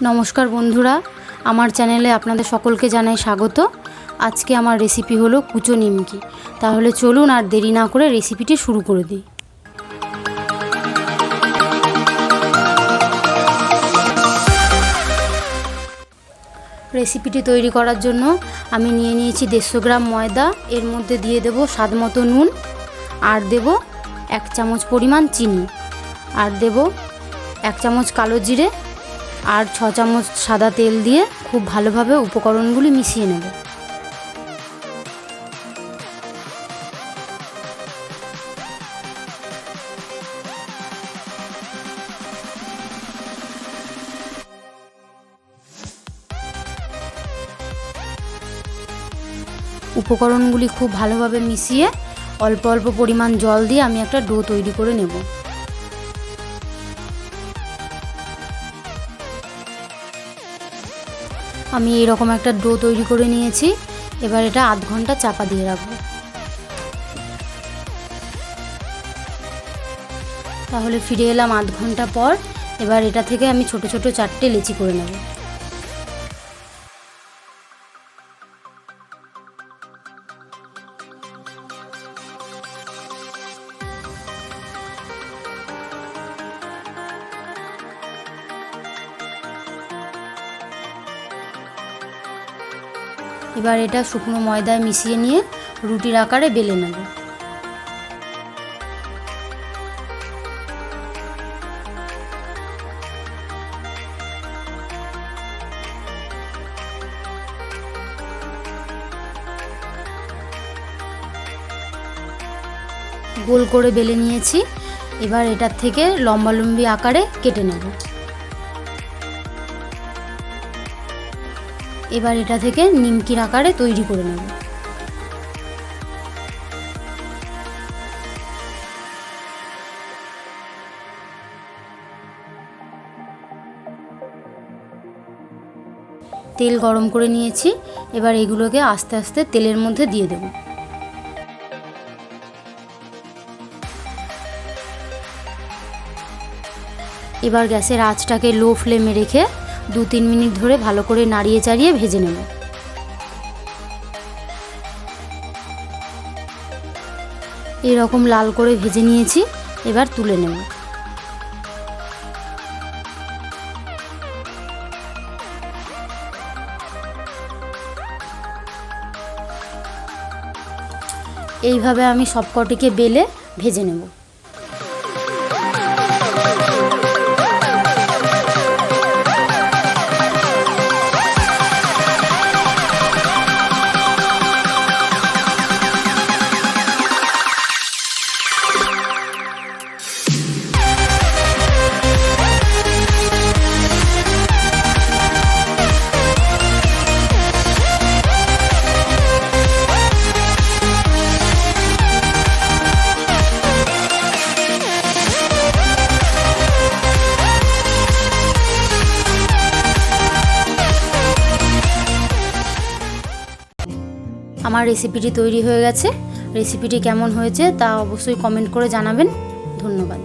নমস্কার বন্ধুরা, আমার চ্যানেলে আপনাদের সকলকে জানাই স্বাগত। আজকে আমার রেসিপি হলো কুচো নিমকি। তাহলে চলুন আর দেরি না করে রেসিপিটি শুরু করে দিই। রেসিপিটি তৈরি করার জন্য আমি নিয়ে নিয়েছি 150 গ্রাম ময়দা। এর মধ্যে দিয়ে দেব স্বাদ মতো নুন, আর দেব 1 চামচ পরিমাণ চিনি, আর দেব 1 চামচ কালো জিরে, আর 6 চামচ সাদা তেল দিয়ে খুব ভালোভাবে উপকরণগুলি মিশিয়ে নেব। উপকরণগুলি খুব ভালোভাবে মিশিয়ে অল্প অল্প পরিমাণ জল দিয়ে আমি একটা ডো তৈরি করে নেব। আমি এরকম একটা ডো তৈরি করে নিয়েছি। এবার এটা আধ ঘন্টা চাপা দিয়ে রাখবো। তাহলে ফিরে এলাম আধ ঘন্টা পর। এবার এটা থেকে আমি ছোট ছোট 4টে লেচি করে নেব। এবার এটা শুকনো ময়দায় মিশিয়ে নিয়ে রুটির আকারে বেলে নেব। গোল করে বেলে নিয়েছি। এবার এটার থেকে লম্বালম্বি আকারে কেটে নেব। এবার এটা থেকে নিমকির আকারে তৈরি করে নেব। তেল গরম করে নিয়েছি। এবার এগুলোকে আস্তে আস্তে তেলের মধ্যে দিয়ে দেব। এবার গ্যাসের আঁচটাকে লো ফ্লেমে রেখে 2-3 মিনিট ধরে ভালো করে নাড়িয়ে চাড়িয়ে ভেজে নেব। এরকম লাল করে ভেজে নিয়েছি। এবার তুলে নেব। এইভাবে আমি সবকটিকে বেলে ভেজে নেব। আমার রেসিপিটি তৈরি হয়ে গেছে। রেসিপিটি কেমন হয়েছে তা অবশ্যই কমেন্ট করে জানাবেন। ধন্যবাদ।